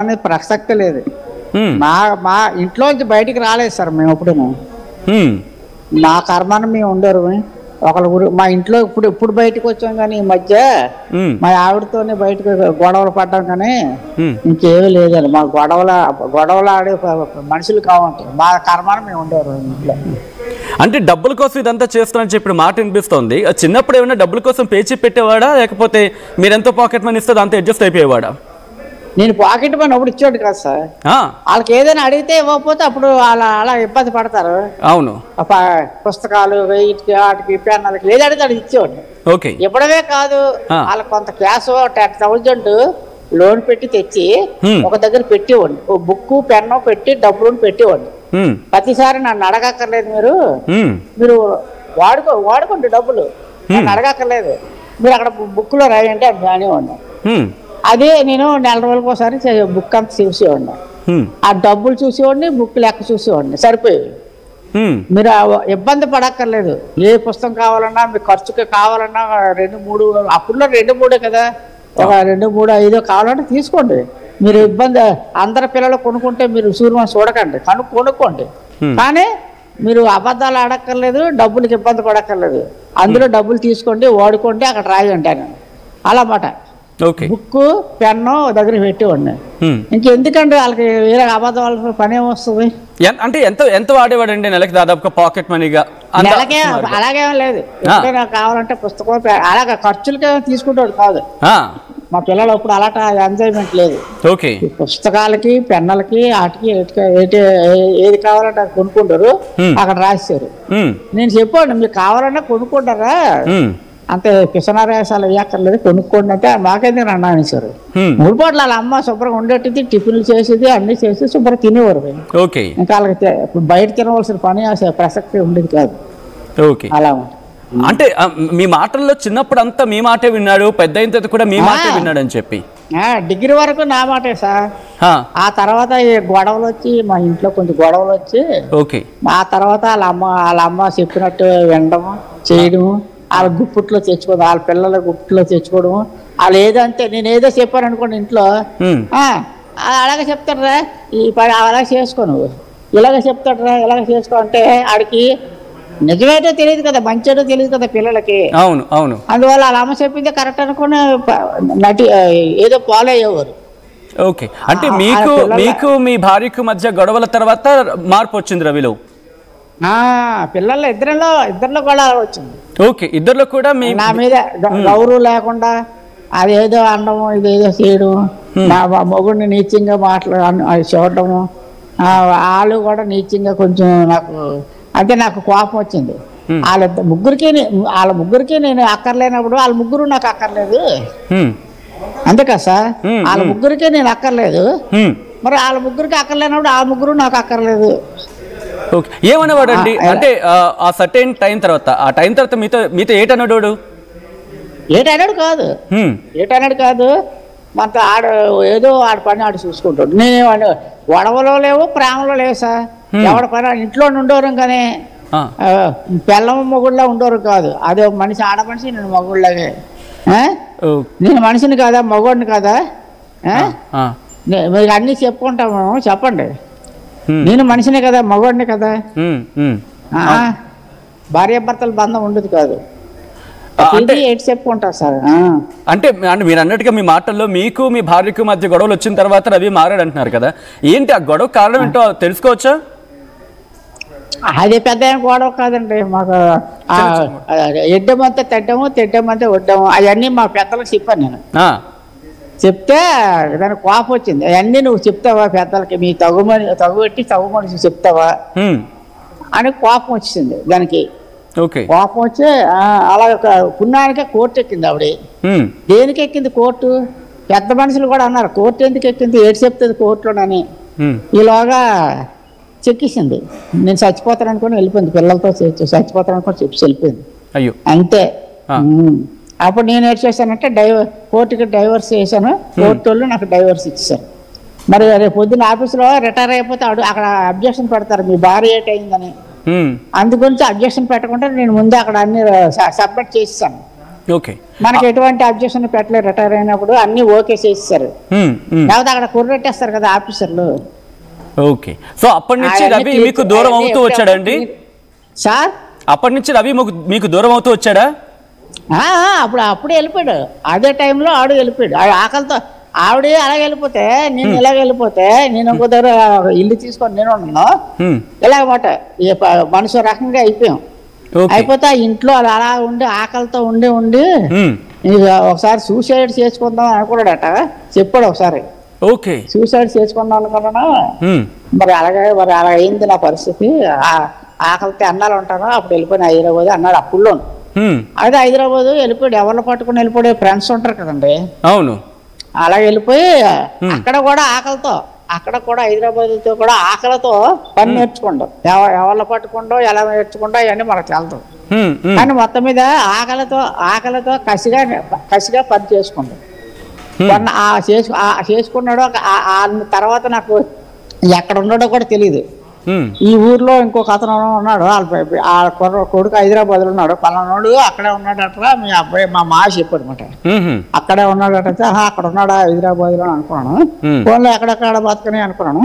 అనేది ప్రసక్తి లేదు. మా మా ఇంట్లోంచి బయటికి రాలేదు సార్ మేము ఎప్పుడు. మా కర్మను మేము ఉండరు. ఒకళ్ళు మా ఇంట్లో ఇప్పుడు బయటకు వచ్చాం కానీ ఈ మధ్య మా ఆవిడతోనే బయటకు గొడవలు పడ్డాం కానీ ఇంకేమీ లేదండి. మా గొడవలు ఆడే మనుషులు కావంటారు. మా కర్మను మేము ఉండరు ఇంట్లో. అంటే డబ్బుల కోసం ఇదంతా చేస్తానని చెప్పి మాట వినిపిస్తోంది. చిన్నప్పుడు ఏమైనా డబ్బుల కోసం పేచి పెట్టేవాడా, లేకపోతే మీరెంతో పాకెట్ మనీ ఇస్తే దాంతో అడ్జస్ట్ అయిపోయేవాడా? నేను పాకెట్ మనీ ఒకటి ఇచ్చాడు కదా సార్. వాళ్ళకి ఏదైనా అడిగితే ఇవ్వకపోతే అప్పుడు అలా ఇబ్బంది పడతారు. అవును, పుస్తకాలు వెయిట్కి వాటికి పెన్నులకి ఏది అడిగితే అది ఇచ్చేవాడిని. ఓకే, ఇవ్వడమే కాదు వాళ్ళకి కొంత క్యాష్ 10,000 లోన్ పెట్టి తెచ్చి ఒక దగ్గర పెట్టేవాడిని. ఓ బుక్ పెన్ను పెట్టి డబ్బులు పెట్టేవాడిని. ప్రతిసారి నన్ను అడగక్కర్లేదు, మీరు వాడుకోండి డబ్బులు, నన్ను అడగక్కర్లేదు, మీరు అక్కడ బుక్ లో రాయండి అని రానివ్వండి. అదే నేను నెల రోజులకు ఒకసారి బుక్ అంతా చూసేవాడిని. ఆ డబ్బులు చూసేవాడిని, బుక్ లెక్క చూసేవాడిని, సరిపోయేవి. మీరు ఇబ్బంది పడక్కర్లేదు. ఏ పుస్తకం కావాలన్నా మీకు ఖర్చుకి కావాలన్నా 2-3 అప్పుడులో 2-3 కదా, ఒక 2-3 5 కావాలంటే తీసుకోండి. మీరు ఇబ్బంది అందరి పిల్లలు కొనుక్కుంటే మీరు సూర్యమని చూడకండి, కొనుక్కోండి. కానీ మీరు అబద్ధాలు ఆడక్కర్లేదు, డబ్బులకి ఇబ్బంది పడక్కర్లేదు. అందులో డబ్బులు తీసుకోండి, వాడుకోండి, అక్కడ రాయండి అని అలామాట. బుక్ పెన్ను దగ్గర పెట్టేవాడిని. ఇంకెందుకంటే వాళ్ళకి వేరే అబద్ధాల పని ఏమొస్తుంది. అంటే ఎంత వాడేవాడండి నెలకి దాదాపుగా పాకెట్ మనీగా? నెలకే అలాగేం లేదు. నాకు కావాలంటే పుస్తకం అలాగే ఖర్చులకే తీసుకుంటాడు కాదు. మా పిల్లలు అప్పుడు అలాంటి ఎంజాయ్మెంట్ లేదు. పుస్తకాలకి పెన్నులకి వాటికి ఏది కావాలంటే అది కొనుక్కుంటారు, అక్కడ రాశారు. నేను చెప్పాను మీకు కావాలన్నా కొనుక్కుంటారా, అంతే పిసనారేసాలు వేయక్కర్లేదు, కొనుక్కోండి అంటే మాకెందుకు అన్నా అనేసారు. 3 పూటలు వాళ్ళ అమ్మ శుభ్రంగా ఉండేది, టిఫిన్లు చేసేది, అన్ని చేసి శుభ్రంగా తినేవారు. ఇంకా వాళ్ళకి బయట తినవలసిన పని ప్రసక్తి ఉండేది కాదు. అలా అంటే మీ మాటల్లో చిన్నప్పుడు అంతా మీ మాటే విన్నాడు, పెద్ద అయిన తర్వాత కూడా మీ మాటే విన్నాడు అని చెప్పి. డిగ్రీ వరకు నా మాటే సార్. ఆ తర్వాత గొడవలు వచ్చి మా ఇంట్లో కొంచెం గొడవలు వచ్చి ఆ తర్వాత వాళ్ళ అమ్మ చెప్పినట్టు వినడము చేయడము, వాళ్ళ గుప్పిట్లో తెచ్చుకోవడం, వాళ్ళ పిల్లల గుప్పిట్లో తెచ్చుకోవడం. వాళ్ళు ఏదంటే నేను ఏదో చెప్పాను అనుకోండి ఇంట్లో, అలాగే చెప్తాడరా ఈ పని అలాగే చేసుకో, నువ్వు ఇలాగే చెప్తాడరా ఇలాగే చేసుకో అంటే ఆడికి నిజమేటో తెలియదు కదా, మంచేటో తెలియదు కదా పిల్లలకి. అవును అవును. అందువల్ల వాళ్ళ అమ్మ చెప్పింది కరెక్ట్ అనుకుని ఏదో ఫాలో అయ్యేవారు. ఓకే, అంటే మీకు మీ భార్యకు మధ్య గొడవల తర్వాత మార్పు వచ్చింది రవిలో? పిల్లల్లో ఇద్దరిలో కూడా వచ్చింది. ఓకే, ఇద్దరిలో కూడా నా మీద గౌరవం లేకుండా అదేదో అనడము, ఇదేదో చేయడం, నా మొగుడిని నీచంగా చూడటము, వాళ్ళు కూడా నీచంగా కొంచెం నాకు కోపం వచ్చింది. వాళ్ళ ముగ్గురికి నేను అక్కర్లేనప్పుడు వాళ్ళ ముగ్గురు నాకు అక్కర్లేదు, అంతే కదా సార్. వాళ్ళ ముగ్గురికి నేను అక్కర్లేదు, మరి వాళ్ళ ముగ్గురికి అక్కర్లేనప్పుడు ఆ ముగ్గురు నాకు అక్కర్లేదు. ఏమనేవాడు అండి? అంటే ఆ సర్టెన్ టైం తర్వాత మీతో ఏటన్నాడు? ఏటన్నాడు కాదు, మనతో ఏదో ఆడ పని ఆడు చూసుకుంటాడు. నేనేమన్నా గొడవలో లేవు, ప్రేమలో లేవు సార్. ఎవడ పని ఇంట్లో ఉండేవారు కానీ పిల్లమ మొగుళ్ళ ఉండేవారు కాదు. అదే మనిషి ఆడ మనిషి, నేను మగుళ్ళగే. నేను మనిషిని కాదా, మగవాడిని కాదా? మీరు అన్నీ చెప్పుకుంటాము, చెప్పండి. నేను మనిషినే కదా, మగవాడిని కదా. భార్యాభర్తల బంధం ఉండదు కాదు, చెప్పుకుంటారు సార్. అంటే మీరు అన్నట్టుగా మీ మాటల్లో మీకు మీ భార్యకు మధ్య గొడవలు వచ్చిన తర్వాత రవి మారాడు అంటున్నారు కదా, ఏంటి ఆ గొడవ కారణం ఏంటో తెలుసుకోవచ్చా? అది పెద్ద గొడవ కాదండి. మాకు ఎడ్డమంతా తిడ్డమంతా వడ్డాము, అవన్నీ మా పెద్దలకు చెప్పాను నేను. చెప్తే దానికి కోపం వచ్చింది. అవన్నీ నువ్వు చెప్తావా పెద్దలకి, మీ తగుబెట్టి మనిషి చెప్తావా అని కోపం వచ్చింది దానికి. కోపం వచ్చి అలా పుణ్యానికే కోర్టు ఎక్కింది ఆవిడ. దేనికి ఎక్కింది కోర్టు? పెద్ద మనుషులు కూడా అన్నారు కోర్టు ఎందుకు ఎక్కింది, ఏడు చెప్తుంది కోర్టులోనని. ఈలోగా చెక్కిసింది. నేను చచ్చిపోతాను అనుకుని వెళ్ళిపోయింది, పిల్లలతో చచ్చిపోతాను అనుకుని చెప్పి వెళ్ళిపోయింది. అంతే. అప్పుడు నేను ఏం చేశానంటే కోర్టుకి డైవర్స్ చేశాను. కోర్టు వాళ్ళు నాకు డైవర్స్ ఇచ్చేసారు. మరి రేపు పొద్దున్న ఆఫీసులో రిటైర్ అయిపోతే అక్కడ అబ్జెక్షన్ పెడతారు, మీ భార్య ఏటైందని. అందుగురించి అబ్జెక్షన్ పెట్టకుండా నేను ముందే అక్కడ అన్ని సబ్మిట్ చేసేసాను. ఓకే, మనకి ఎటువంటి అబ్జెక్షన్ పెట్టలేదు. రిటైర్ అయినప్పుడు అన్ని ఓకే చేసేసారు. లేకపోతే అక్కడ కుర్రెట్టేస్తారు కదా ఆఫీసర్లు. ఓకే, సో అప్పటి నుంచి రవి మీకు దూరం అవుతూ వచ్చాడండి సార్? అప్పటి నుంచి రవి మీకు దూరం అవుతూ వచ్చాడా? అప్పుడే వెళ్ళిపోయాడు. అదే టైంలో ఆడు వెళ్ళిపోయాడు. ఆకలితో ఆవిడ అలాగే వెళ్ళిపోతే, నేను ఇలాగ వెళ్ళిపోతే, నేను ఇంకో దగ్గర ఇల్లు తీసుకొని నేను ఉన్నాను ఇలాగమాట. మనుషు రకంగా అయిపోయాం. అయిపోతే ఆ ఇంట్లో అలా ఉండి ఆకలితో ఉండి ఒకసారి సూసైడ్ చేసుకుందాం అనుకున్నాడట. చెప్పాడు ఒకసారి. ఓకే, సూసైడ్ చేసుకుందాం అనుకున్నాను. మరి అలా అయింది నా పరిస్థితి. ఆకలితో అన్నాలు ఉంటాను. అప్పుడు వెళ్ళిపోయిన హైదరాబాద్ అన్నాడు అప్పుడులో. అయితే హైదరాబాద్ వెళ్ళిపోయాడు. ఎవరిని పట్టుకుని వెళ్ళిపోయాడు? ఫ్రెండ్స్ ఉంటారు కదండి. అవును, అలా వెళ్ళిపోయి అక్కడ కూడా హైదరాబాద్తో కూడా ఆకలితో పని నేర్చుకుంటాం. ఎవరిని పట్టుకుంటో ఎలా నేర్చుకుంటో అవన్నీ మనకు తెలుతాం. కానీ మొత్తం మీద ఆకలితో కసిగా పని చేసుకుంటాం. చేసుకున్నాడు. తర్వాత నాకు ఎక్కడ ఉన్నాడో కూడా తెలియదు. ఈ ఊర్లో ఇంకొక అతను ఉన్నాడు. వాళ్ళ కొడుకు హైదరాబాద్ లో ఉన్నాడు. పలానాడు అక్కడే ఉన్నాడట. మీ అబ్బాయి మా చెప్పాడు అనమాట. అక్కడే ఉన్నాడట. అక్కడ ఉన్నాడా హైదరాబాద్ లో అనుకున్నాను. ఫోన్లో ఎక్కడెక్కడ బతకని అనుకున్నాను.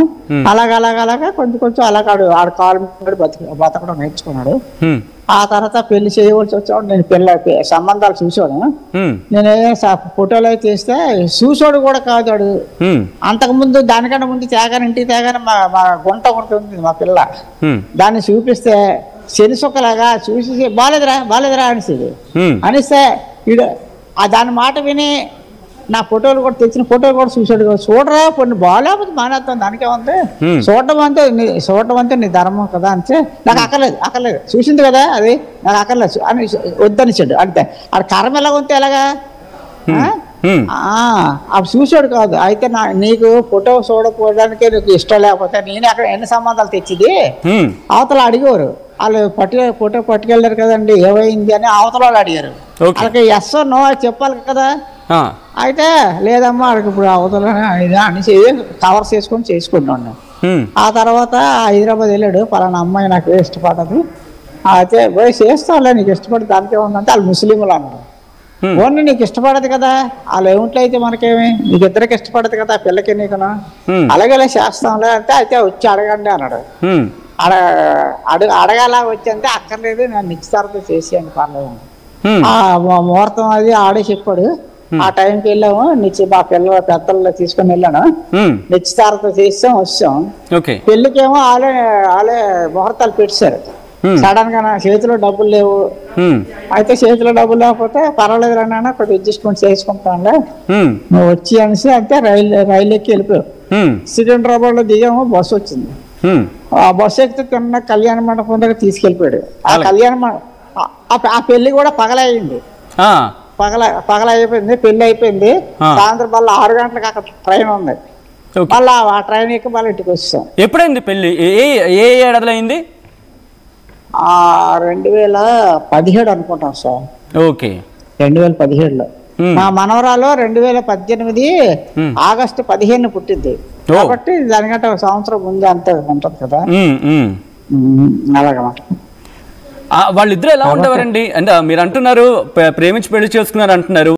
అలాగా కొంచెం అలాగాడు ఆడ కాలు బతకడం నేర్చుకున్నాడు. ఆ తర్వాత పెళ్లి చేయవలసి వచ్చాడు. నేను సంబంధాలు చూసాడు. నేను ఫోటోలు అయితే తీస్తే చూసాడు కూడా కాదాడు. అంతకుముందు దానికన్నా ముందు ఇంటికి తేగానే మా గుంట ఒకటి ఉంది మా పిల్ల. దాన్ని చూపిస్తే శనిసుక్కలాగా చూసి బాలేదురా అనిస్తే దాని మాట విని నా ఫోటోలు కూడా తెచ్చిన ఫోటోలు కూడా చూసాడు. చూడరా కొన్ని బాగాలేకపోతే మానేస్తాను, దానికే ఉంది. చూడటం అంతే నీ ధర్మం కదా అంటే నాకు అక్కర్లేదు చూసింది కదా అది నాకు అక్కర్లేదు అని వద్దనిచ్చాడు. అంటే ఆడ కర్మ ఎలాగ ఉంటే ఎలాగా అప్పుడు చూసాడు కాదు. అయితే నీకు ఫోటో చూడకపోవడానికి నీకు ఇష్టం లేకపోతే నేను అక్కడ ఎన్ని సంబంధాలు తెచ్చిది అవతల అడిగేవారు. వాళ్ళు ఫోటో పట్టుకెళ్ళారు కదండి ఏమైంది అని అవతల వాళ్ళు అడిగారు. వాళ్ళకి ఎస్ నో చెప్పాలి కదా. అయితే లేదమ్మా వాళ్ళకి ఇప్పుడు అవతల అని కవర్ చేసుకుంటున్నాను. ఆ తర్వాత హైదరాబాద్ వెళ్ళాడు. పలానా అమ్మాయి నాకు ఇష్టపడదు. అయితే పోయి చేస్తావులే నీకు ఇష్టపడి దానికే ఉందంటే వాళ్ళు ముస్లింలు అన్నారు. ఓన్లీ నీకు ఇష్టపడదు కదా, వాళ్ళు ఏమిట్లో అయితే మనకేమి నీకు ఇద్దరికి ఇష్టపడదు కదా పిల్లకి నీకునా, అలాగే చేస్తాంలే అంటే అయితే వచ్చి అడగండి అన్నాడు. అడగాల వచ్చి అంటే అక్కర్లేదు నేను నిశ్చితార్థం చేసేయండి పర్లేదు. ఆ ముహూర్తం అది ఆడే చెప్పాడు. ఆ టైంకి వెళ్ళాము. మా పిల్లల పెద్దల్లో తీసుకుని వెళ్ళాను. నిశ్చితార్థం చేసాం వచ్చాం. పెళ్లికేమో వాళ్ళే ముహూర్తాలు పెట్టారు. సడన్ గా నా చేతిలో డబ్బులు లేవు. అయితే చేతిలో డబ్బులు లేకపోతే పర్వాలేదు అన్నా కొద్దిగా అడ్జస్ట్మెంట్ చేసుకుంటానులే నువ్వు వచ్చి అనేసి అంటే రైలు ఎక్కి వెళ్ళిపోయావు. సికింద్రాబాద్ లో దిగాము. బస్సు వచ్చింది. ఆ బస్సు ఎక్కితే తిన్న కళ్యాణ మండపం దగ్గర తీసుకెళ్ళిపోయాడు. ఆ ఆ పెళ్లి కూడా పగలయ్యింది. పగల అయిపోయింది. పెళ్లి అయిపోయింది. సాయంత్రం మళ్ళీ 6 గంటలకు అక్కడ ట్రైన్ ఉంది. మళ్ళీ ఆ ట్రైన్ ఎక్కి మళ్ళీ ఇంటికి వచ్చాం. ఎప్పుడైంది పెళ్లి? ఏ ఏడాదిలో అయింది? 2017 అనుకుంటాం సార్. ఓకే, 2017లో. మా మనవరాలు 2018 ఆగస్టు 15 పుట్టింది. కాబట్టి దానికంటే ఒక సంవత్సరం ముందు అంతే ఉంటుంది కదా. అలాగమాట. వాళ్ళిద్దరు ఎలా ఉండేవారండి? అంటే మీరు అంటున్నారు ప్రేమించి పెళ్లి చేసుకున్నారు అంటున్నారు.